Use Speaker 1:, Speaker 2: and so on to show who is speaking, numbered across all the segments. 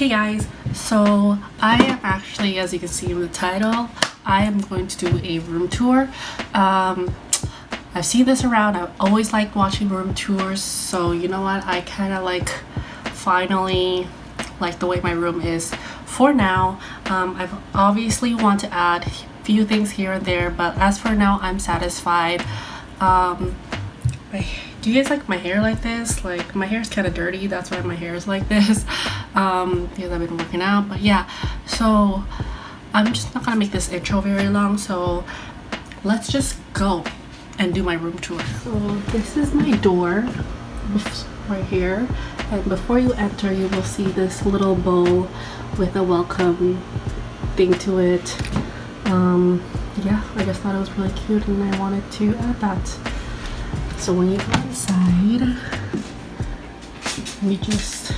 Speaker 1: Hey guys, so I am actually, as you can see in the title, I am going to do a room tour. I've seen this around. I've always liked watching room tours, so you know what, I kind of finally like the way my room is for now. I've obviously want to add a few things here and there, but as for now I'm satisfied. Do you guys like my hair like this? Like, my hair is kind of dirty, that's why my hair is like this, because I've been working out. But yeah, so I'm just not gonna make this intro very long, so let's just go and do my room tour. So this is my door right here, and before you enter you will see this little bowl with a welcome thing to it. Yeah, I just thought it was really cute and I wanted to add that. So when you go inside, let me just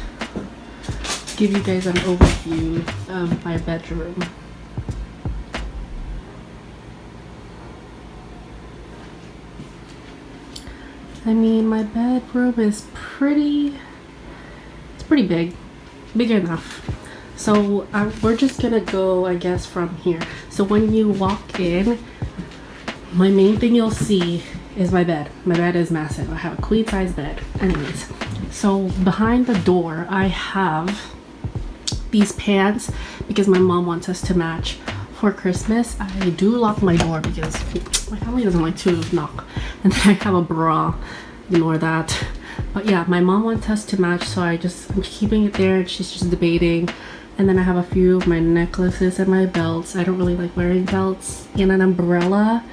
Speaker 1: give you guys an overview of my bedroom. I mean, my bedroom is pretty big, big enough. So we're just gonna go, I guess, from here. So when you walk in, my main thing you'll see is my bed. My bed is massive. I have a queen size bed. Anyways, so behind the door I have these pants because my mom wants us to match for Christmas. I do lock my door because my family doesn't like to knock. And then I have a bra, ignore that. But yeah, my mom wants us to match, so I'm keeping it there and she's just debating. And then I have a few of my necklaces and my belts. I don't really like wearing belts. And an umbrella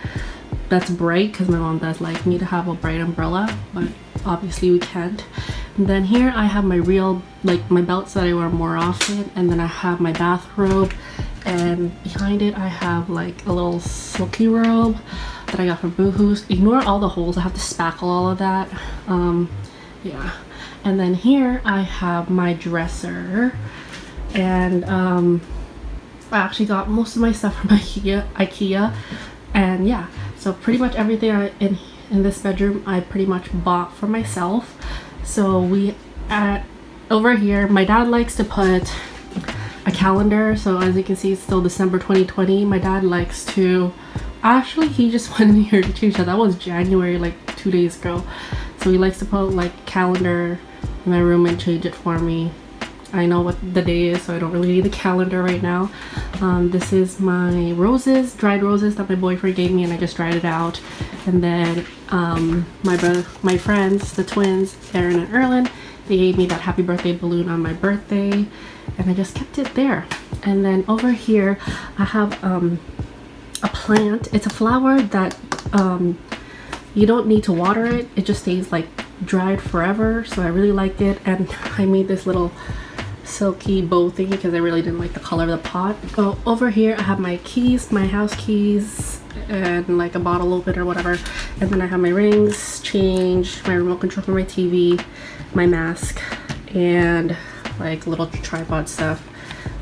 Speaker 1: that's bright because my mom does like me to have a bright umbrella, but obviously we can't. And then here I have my real, like, my belts that I wear more often, and then I have my bathrobe, and behind it I have like a little silky robe that I got from Boohoo's. Ignore all the holes, I have to spackle all of that. Yeah, and then here I have my dresser, and I actually got most of my stuff from IKEA. And yeah, so pretty much everything in this bedroom I pretty much bought for myself. So over here my dad likes to put a calendar, so as you can see it's still December 2020. My dad likes to, actually he just went in here to change that was January, like 2 days ago. So he likes to put like calendar in my room and change it for me. I know what the day is, so I don't really need the calendar right now. This is my roses, dried roses that my boyfriend gave me, and I just dried it out. And then my friends, the twins, Aaron and Erlin, they gave me that happy birthday balloon on my birthday, and I just kept it there. And then over here I have a plant. It's a flower that you don't need to water it, it just stays like dried forever, so I really liked it. And I made this little silky bow thingy because I really didn't like the color of the pot. So over here I have my keys, my house keys, and like a bottle opener or whatever. And then I have my rings, change, my remote control for my TV, my mask, and like little tripod stuff.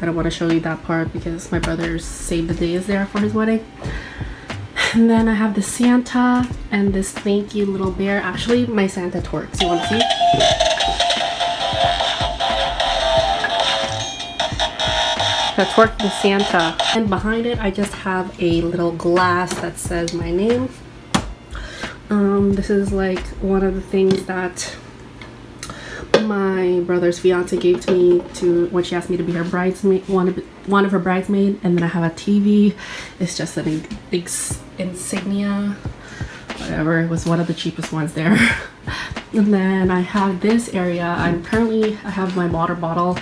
Speaker 1: I don't want to show you that part because my brother's saved the day is there for his wedding. And then I have the Santa and this thank you little bear. Actually my Santa twerks, you want to see? The twerking Santa. And behind it I just have a little glass that says my name. This is like one of the things that my brother's fiance gave to me when she asked me to be her bridesmaid, one of her bridesmaid. And then I have a TV. It's just an insignia, whatever. It was one of the cheapest ones there. And then I have this area. I have my water bottle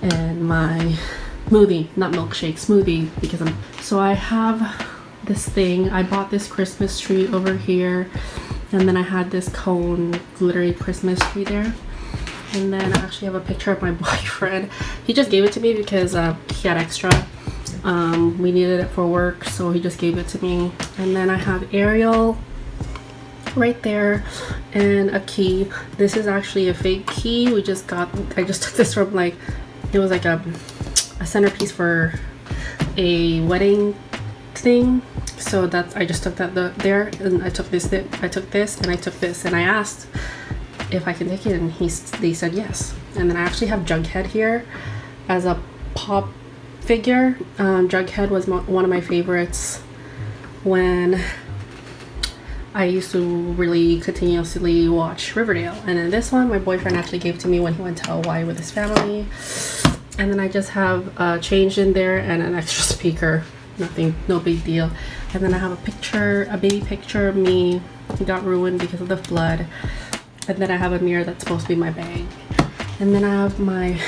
Speaker 1: and my smoothie, not milkshake, smoothie, because so I have this thing. I bought this Christmas tree over here, and then I had this cone glittery Christmas tree there. And then I actually have a picture of my boyfriend. He just gave it to me because he had extra. We needed it for work, so he just gave it to me. And then I have Ariel right there and a key. This is actually a fake key. I just took this from like, it was like a centerpiece for a wedding thing. So that's, I just took that there, and I took this and I took this, and I asked if I can take it, and they said yes. And then I actually have Jughead here. as a pop figure. Jughead was one of my favorites when I used to really continuously watch Riverdale. And then this one my boyfriend actually gave to me when he went to Hawaii with his family. And then I just have a change in there and an extra speaker. Nothing, no big deal. And then I have a picture, a baby picture of me. It got ruined because of the flood. And then I have a mirror that's supposed to be my bag. And then I have my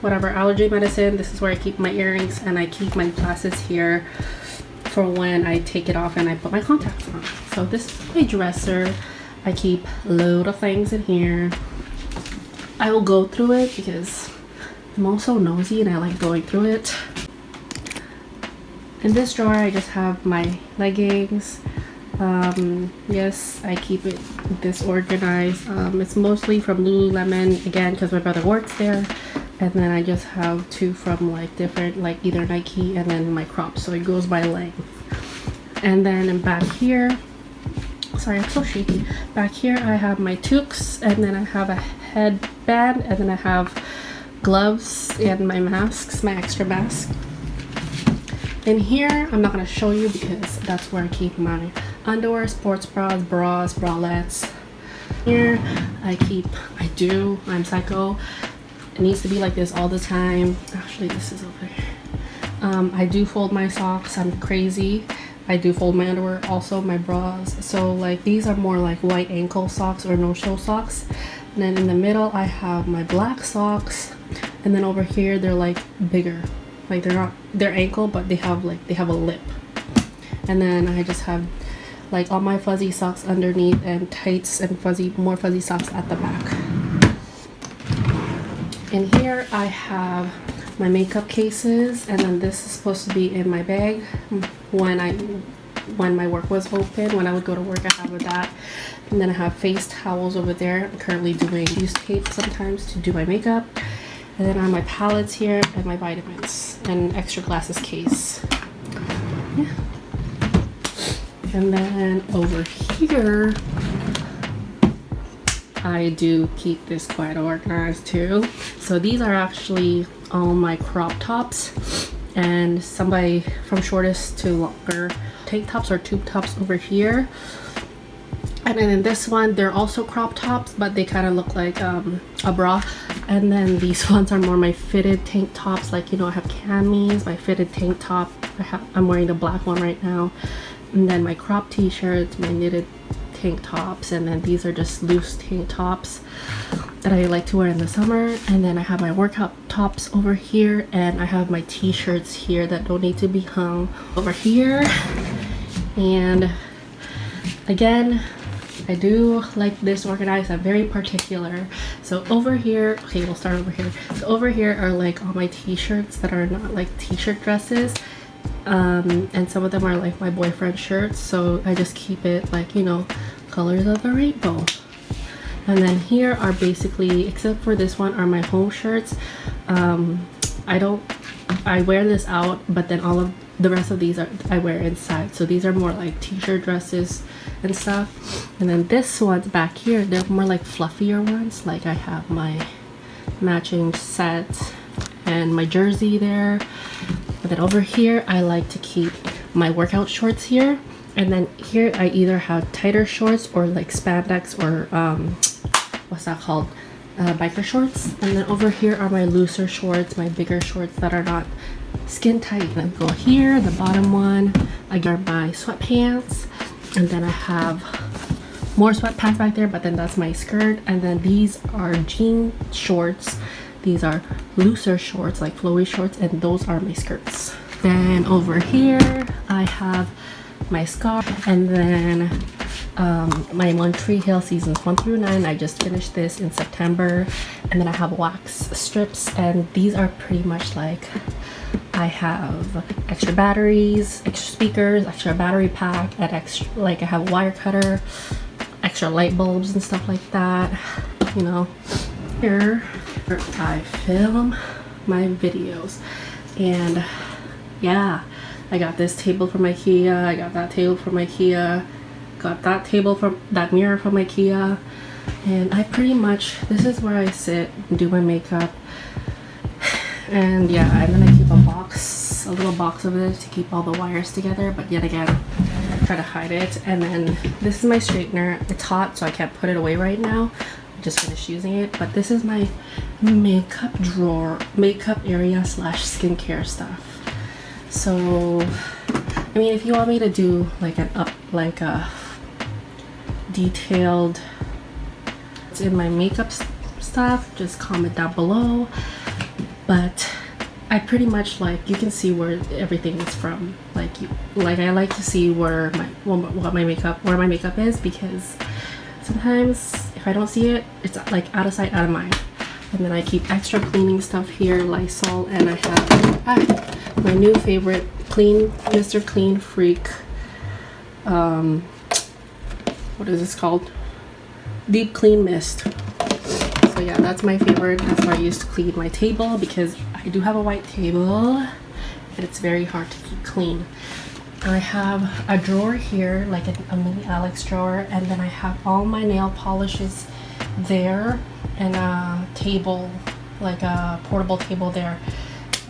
Speaker 1: whatever allergy medicine. This is where I keep my earrings, and I keep my glasses here for when I take it off and I put my contacts on. So this is my dresser. I keep a load of things in here. I will go through it because I'm also nosy and I like going through it. In this drawer I just have my leggings. Yes, I keep it this organized. It's mostly from Lululemon, again because my brother works there. And then I just have two from like different, like either Nike and then my crop, so it goes by length. And then back here, sorry I'm so shaky, back here I have my toques, and then I have a headband, and then I have gloves and my masks, my extra mask. In here I'm not going to show you because that's where I keep my underwear, sports bras, bralettes. Here I'm psycho. It needs to be like this all the time. Actually, this is over here. I do fold my socks. I'm crazy. I do fold my underwear, also my bras. So like these are more like white ankle socks or no-show socks. And then in the middle I have my black socks. And then over here they're like bigger. Like they're ankle, but they have a lip. And then I just have like all my fuzzy socks underneath and tights and more fuzzy socks at the back. In here I have my makeup cases, and then this is supposed to be in my bag when my work was open. When I would go to work I have that. And then I have face towels over there. I'm currently use tape sometimes to do my makeup. And then I have my palettes here and my vitamins and extra glasses case. Yeah. And then over here I do keep this quite organized too. So these are actually all my crop tops, and somebody from shortest to longer tank tops or tube tops over here. And then in this one they're also crop tops, but they kind of look like a bra. And then these ones are more my fitted tank tops, like, you know, I have camis, my fitted tank top. I'm wearing the black one right now. And then my crop t-shirts, my knitted tank tops, and then these are just loose tank tops that I like to wear in the summer. And then I have my workout tops over here, and I have my t-shirts here that don't need to be hung over here. And again, I do like this organized. I'm very particular. So over here, okay, we'll start over here. So over here are like all my t-shirts that are not like t-shirt dresses. And some of them are like my boyfriend's shirts, so I just keep it like, you know, colors of the rainbow. And then here are basically, except for this one, are my home shirts. I wear this out, but then all of the rest of these I wear inside. So these are more like t-shirt dresses and stuff. And then this one's back here, they're more like fluffier ones. Like I have my matching set and my jersey there. And then over here I like to keep my workout shorts here. And then here I either have tighter shorts or like spandex or what's that called, biker shorts. And then over here are my looser shorts, my bigger shorts that are not skin tight. Then go here, the bottom one, I got my sweatpants, and then I have more sweatpants back there, but then that's my skirt. And then these are jean shorts. These are looser shorts, like flowy shorts, and those are my skirts. Then over here I have my scarf, and then my One Tree Hill seasons 1 through 9. I just finished this in September. And then I have wax strips, and these are pretty much like, I have extra batteries, extra speakers, extra battery pack, and extra, like I have a wire cutter, extra light bulbs and stuff like that, you know. Here I film my videos, and yeah, I got this table from IKEA, I got that table from IKEA, got that table from that mirror from IKEA. And I pretty much, this is where I sit and do my makeup. And yeah, I'm gonna keep a little box of it to keep all the wires together, but yet again, try to hide it. And then this is my straightener. It's hot, so I can't put it away right now. I just finished using it, but this is my makeup drawer, makeup area slash skincare stuff. So, I mean, if you want me to do like a detailed in my makeup stuff, just comment down below. But I pretty much, like, you can see where everything is from. Like I like to see where where my makeup is, because sometimes if I don't see it, it's like out of sight, out of mind. And then I keep extra cleaning stuff here, Lysol, and I have my new favorite, Mr. Clean Freak. What is this called? Deep Clean Mist. So yeah, that's my favorite. That's what I use to clean my table, because I do have a white table and it's very hard to keep clean. I have a drawer here, like a mini Alex drawer, and then I have all my nail polishes there, and a table, like a portable table there.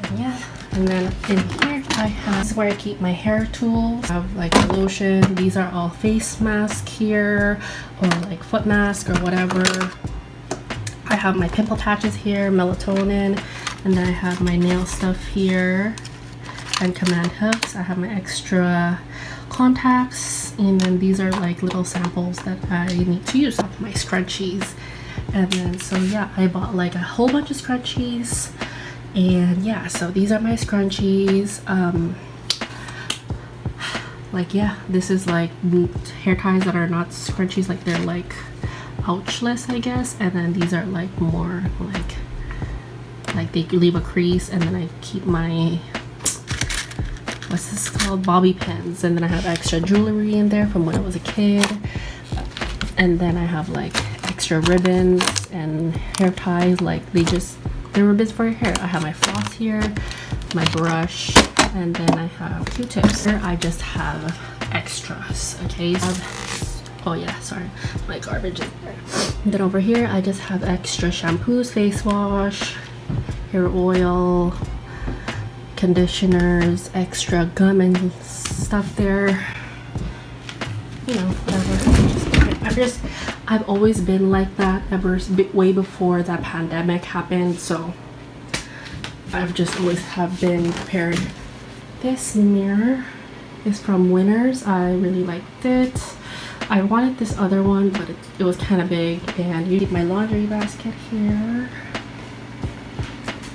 Speaker 1: And yeah, and then in here I have, this is where I keep my hair tools. I have like lotion. These are all face mask here, or like foot mask or whatever. I have my pimple patches here, melatonin, and then I have my nail stuff here and command hooks. I have my extra contacts, and then these are like little samples that I need to use. My scrunchies. And then so yeah, I bought like a whole bunch of scrunchies, and yeah, so these are my scrunchies. Like yeah, this is like hair ties that are not scrunchies, like they're like pouchless, I guess. And then these are like more like they leave a crease, and then I keep my, what's this called, bobby pins. And then I have extra jewelry in there from when I was a kid. And then I have like extra ribbons and hair ties, like they're ribbons for your hair. I have my floss here, my brush, and then I have Q-tips. Here I just have extras, okay? Oh yeah, sorry, my garbage is there. And then over here I just have extra shampoos, face wash, hair oil, conditioners, extra gum and stuff there, you know, whatever. I've always been like that way before that pandemic happened, so I've just always have been prepared. This mirror is from Winners. I really liked it. I wanted this other one, but it was kind of big. And you need my laundry basket here.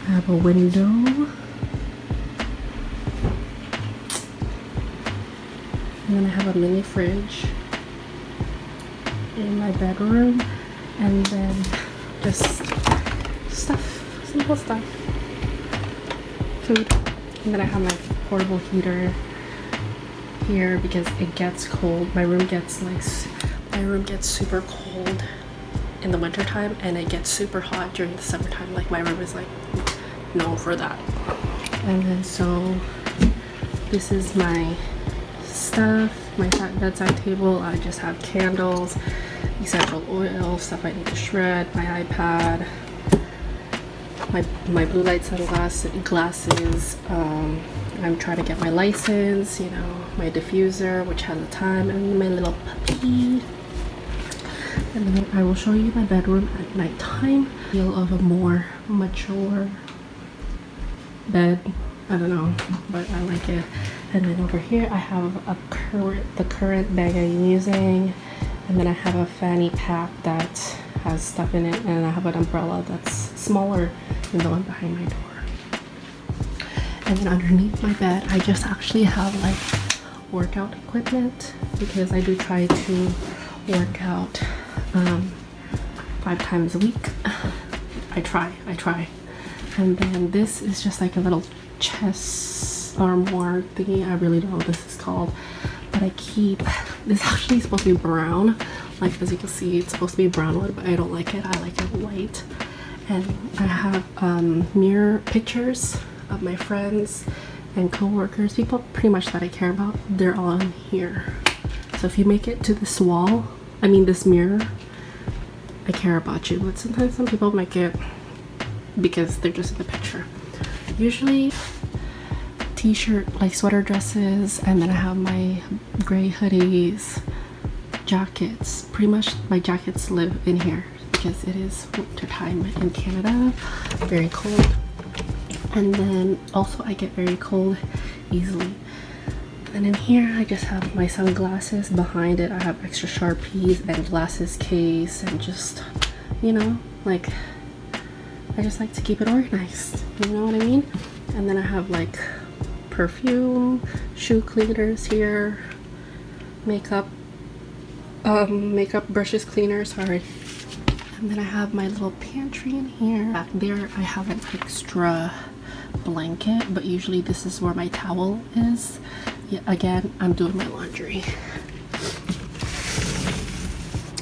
Speaker 1: I have a window. And then I have a mini fridge in my bedroom, and then just stuff, simple stuff, food. And then I have my portable heater here because it gets cold. My room gets super cold in the winter time, and it gets super hot during the summertime. Like my room is like known for that. And then so this is my stuff, my bedside table. I just have candles, essential oil, stuff I need to shred, my iPad, my blue light glasses. I'm trying to get my license, you know, my diffuser, which has a time, and my little puppy. And then I will show you my bedroom at nighttime. Feel of a more mature bed. I don't know, but I like it. And then over here I have the current bag I'm using, and then I have a fanny pack that has stuff in it, and I have an umbrella that's smaller than the one behind my door. And then underneath my bed I just actually have like workout equipment, because I do try to work out 5 times a week. I try. And then this is just like a little chest armoire thingy. I really don't know what this is called, but I keep this. Actually supposed to be brown, like as you can see it's supposed to be brown wood, but I don't like it. I like it white. And I have mirror pictures of my friends and co-workers, people pretty much that I care about. They're all in here. So if you make it to this wall, I mean this mirror, I care about you. But sometimes some people make it because they're just in the picture. usually t-shirt, like sweater dresses, and then I have my gray hoodies, jackets. Pretty much my jackets live in here because it is winter time in Canada, very cold. And then also I get very cold easily. And in here I just have my sunglasses. Behind it I have extra Sharpies and glasses case, and just, you know, like, I just like to keep it organized, you know what I mean? And then I have like perfume, shoe cleaners here, makeup brushes cleaner, sorry. And then I have my little pantry in here. Back there I have an extra blanket, but usually this is where my towel is. Yeah, again, I'm doing my laundry.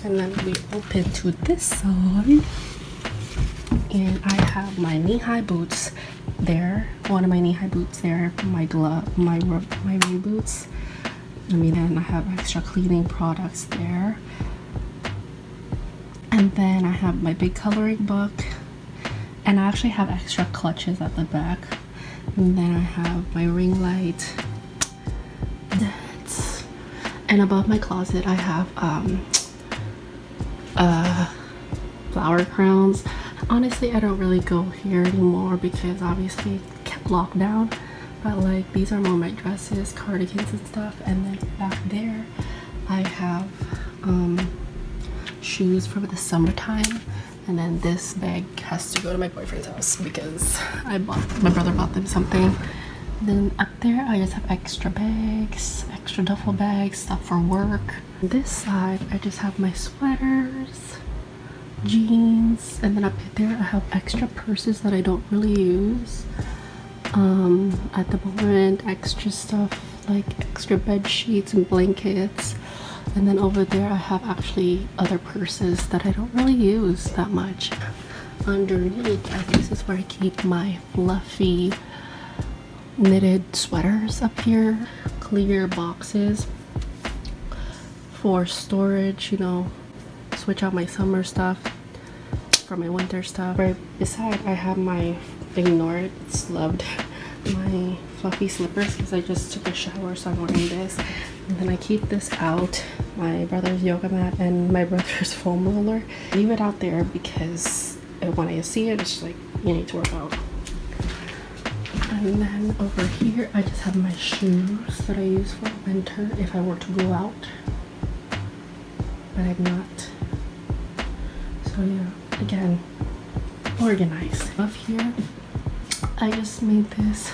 Speaker 1: And then we open to this side, and I have my knee-high boots there. One of my knee-high boots there, my glove, my rain boots. I mean, and I have extra cleaning products there. And then I have my big coloring book, and I actually have extra clutches at the back. And then I have my ring light. And above my closet I have flower crowns. Honestly, I don't really go here anymore because obviously it kept locked down, but like these are more my dresses, cardigans and stuff. And then back there I have shoes for the summertime. And then this bag has to go to my boyfriend's house because my brother bought them something. Then up there I just have extra bags, extra duffel bags, stuff for work. This side I just have my sweaters, jeans, and then up there I have extra purses that I don't really use at the moment. Extra stuff like extra bed sheets and blankets. And then over there I have actually other purses that I don't really use that much. Underneath, this is where I keep my fluffy knitted sweaters up here. Clear boxes for storage, you know, switch out my summer stuff for my winter stuff. Right beside I have my, ignore it, it's loved, my fluffy slippers because I just took a shower, so I'm wearing this. And then I keep this out, my brother's yoga mat and my brother's foam roller. Leave it out there because when I see it, it's like, you need to work out. And then over here I just have my shoes that I use for winter if I were to go out, but I'm not. So yeah, again, organized. Up here I just made this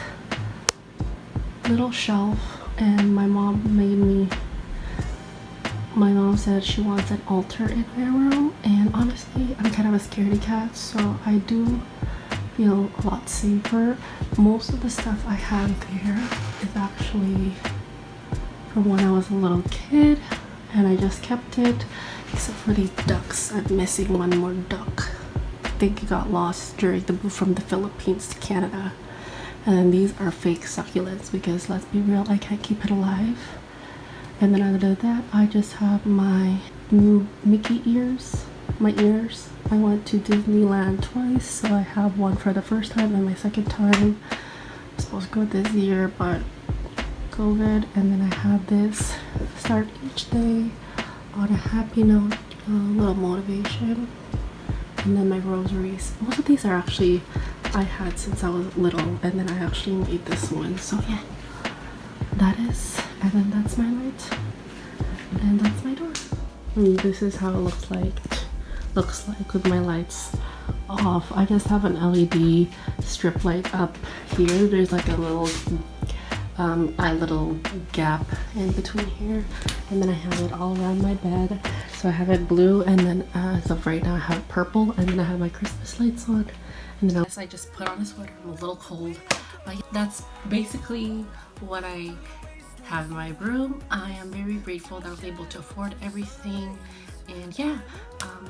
Speaker 1: little shelf, and my mom said she wants an altar in my room, and honestly I'm kind of a scaredy cat, so I do feel a lot safer. Most of the stuff I have there is actually from when I was a little kid, and I just kept it except for these ducks. I'm missing one more duck. I think it got lost during the move from the Philippines to Canada. And then these are fake succulents because, let's be real, I can't keep it alive. And then other than that, I just have my new Mickey ears, my ears. I went to Disneyland twice, so I have one for the first time and my second time. I'm supposed to go this year, but COVID. And then I have this, start each day on a happy note, a little motivation. And then my rosaries. Most of these are actually I had since I was little, and then I actually made this one. So yeah, that is, and then that's my light, and that's my door. And this is how it looks like with my lights off. I just have an LED strip light up here. There's like a little gap in between here, and then I have it all around my bed. So I have it blue, and then as of right now I have it purple, and then I have my Christmas lights on. And then I just put on a sweater. I'm a little cold, but that's basically what I have in my room. I am very grateful that I was able to afford everything. And yeah,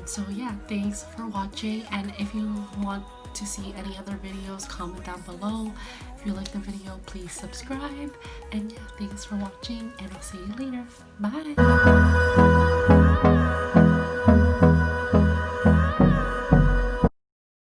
Speaker 1: so yeah, thanks for watching. And if you want to see any other videos, comment down below. If you like the video, please subscribe. And yeah, thanks for watching, and I'll see you later. Bye.